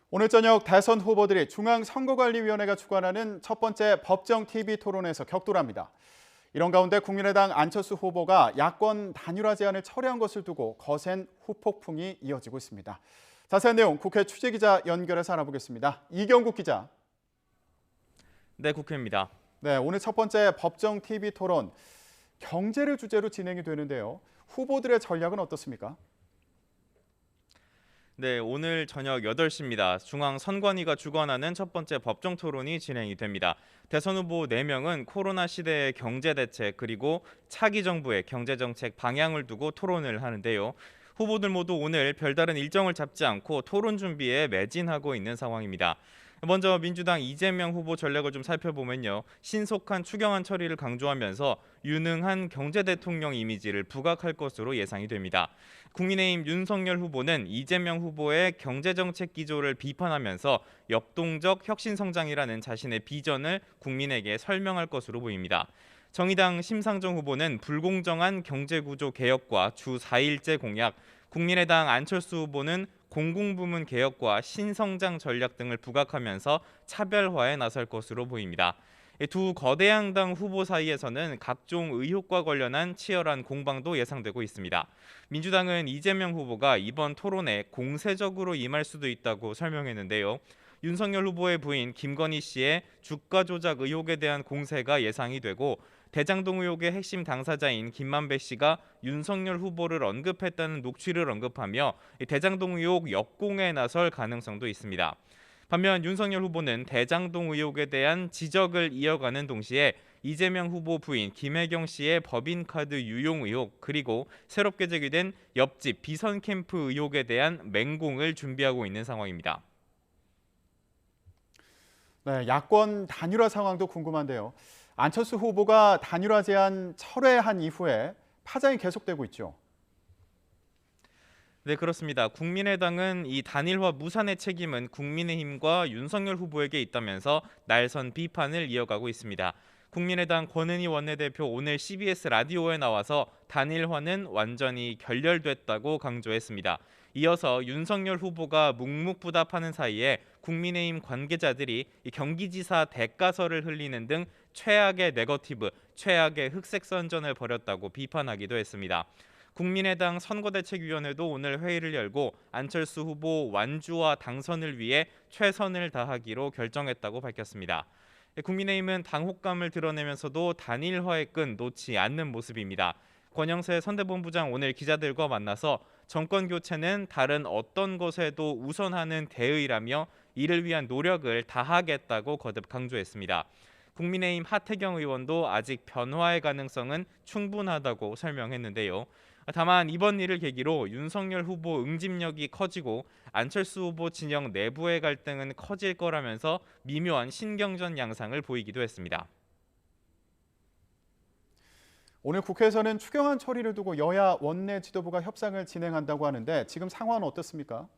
오늘 저녁 대선 후보들이 중앙선거관리위원회가 주관하는 첫 번째 법정 TV 토론에서 격돌합니다. 이런 가운데 국민의당 안철수 후보가 야권 단일화 제안을 철회한 것을 두고 거센 후폭풍이 이어지고 있습니다. 자세한 내용 국회 취재기자 연결해서 알아보겠습니다. 이경국 기자. 네, 국회입니다. 네, 오늘 첫 번째 법정 TV 토론, 경제를 주제로 진행이 되는데요. 후보들의 전략은 어떻습니까? 네, 오늘 저녁 8시입니다. 중앙선관위가 주관하는 첫 번째 법정 토론이 진행이 됩니다. 대선 후보 4명은 코로나 시대의 경제 대책 그리고 차기 정부의 경제 정책 방향을 두고 토론을 하는데요. 후보들 모두 오늘 별다른 일정을 잡지 않고 토론 준비에 매진하고 있는 상황입니다. 먼저 민주당 이재명 후보 전략을 좀 살펴보면요. 신속한 추경안 처리를 강조하면서 유능한 경제 대통령 이미지를 부각할 것으로 예상이 됩니다. 국민의힘 윤석열 후보는 이재명 후보의 경제정책 기조를 비판하면서 역동적 혁신성장이라는 자신의 비전을 국민에게 설명할 것으로 보입니다. 정의당 심상정 후보는 불공정한 경제구조 개혁과 주 4일제 공약, 국민의당 안철수 후보는 공공부문 개혁과 신성장 전략 등을 부각하면서 차별화에 나설 것으로 보입니다. 두 거대 양당 후보 사이에서는 각종 의혹과 관련한 치열한 공방도 예상되고 있습니다. 민주당은 이재명 후보가 이번 토론에 공세적으로 임할 수도 있다고 설명했는데요. 윤석열 후보의 부인 김건희 씨의 주가 조작 의혹에 대한 공세가 예상이 되고 대장동 의혹의 핵심 당사자인 김만배 씨가 윤석열 후보를 언급했다는 녹취를 언급하며 대장동 의혹 역공에 나설 가능성도 있습니다. 반면 윤석열 후보는 대장동 의혹에 대한 지적을 이어가는 동시에 이재명 후보 부인 김혜경 씨의 법인카드 유용 의혹 그리고 새롭게 제기된 옆집 비선 캠프 의혹에 대한 맹공을 준비하고 있는 상황입니다. 네, 야권 단일화 상황도 궁금한데요. 안철수 후보가 단일화 제안 철회한 이후에 파장이 계속되고 있죠. 네, 그렇습니다. 국민의당은 이 단일화 무산의 책임은 국민의힘과 윤석열 후보에게 있다면서 날선 비판을 이어가고 있습니다. 국민의당 권은희 원내대표 오늘 CBS 라디오에 나와서 단일화는 완전히 결렬됐다고 강조했습니다. 이어서 윤석열 후보가 묵묵부답하는 사이에 국민의힘 관계자들이 경기지사 대가설을 흘리는 등 최악의 네거티브, 최악의 흑색 선전을 벌였다고 비판하기도 했습니다. 국민의당 선거대책위원회도 오늘 회의를 열고 안철수 후보 완주와 당선을 위해 최선을 다하기로 결정했다고 밝혔습니다. 국민의힘은 당혹감을 드러내면서도 단일화의 끈 놓지 않는 모습입니다. 권영세 선대본부장 오늘 기자들과 만나서 정권 교체는 다른 어떤 것에도 우선하는 대의라며 이를 위한 노력을 다하겠다고 거듭 강조했습니다. 국민의힘 하태경 의원도 아직 변화의 가능성은 충분하다고 설명했는데요. 다만 이번 일을 계기로 윤석열 후보 응집력이 커지고 안철수 후보 진영 내부의 갈등은 커질 거라면서 미묘한 신경전 양상을 보이기도 했습니다. 오늘 국회에서는 추경안 처리를 두고 여야 원내 지도부가 협상을 진행한다고 하는데 지금 상황은 어떻습니까?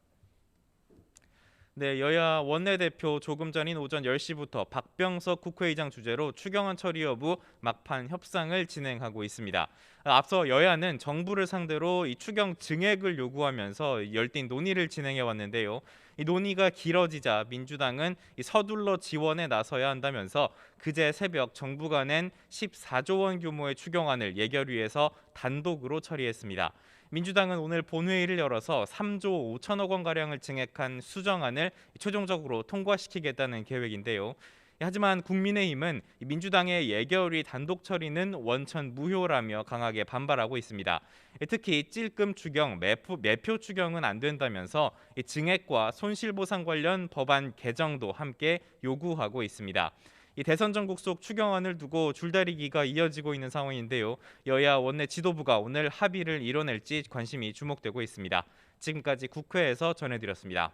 네, 여야 원내대표 조금 전인 오전 10시부터 박병석 국회의장 주재로 추경안 처리 여부 막판 협상을 진행하고 있습니다. 앞서 여야는 정부를 상대로 이 추경 증액을 요구하면서 열띤 논의를 진행해 왔는데요. 이 논의가 길어지자 민주당은 서둘러 지원에 나서야 한다면서 그제 새벽 정부가 낸 14조 원 규모의 추경안을 예결위에서 단독으로 처리했습니다. 민주당은 오늘 본회의를 열어서 3조 5천억 원가량을 증액한 수정안을 최종적으로 통과시키겠다는 계획인데요. 하지만 국민의힘은 민주당의 예결위 단독 처리는 원천 무효라며 강하게 반발하고 있습니다. 특히 찔끔 추경, 매표 추경은 안 된다면서 증액과 손실보상 관련 법안 개정도 함께 요구하고 있습니다. 이 대선 전국 속 추경안을 두고 줄다리기가 이어지고 있는 상황인데요. 여야 원내 지도부가 오늘 합의를 이뤄낼지 관심이 주목되고 있습니다. 지금까지 국회에서 전해드렸습니다.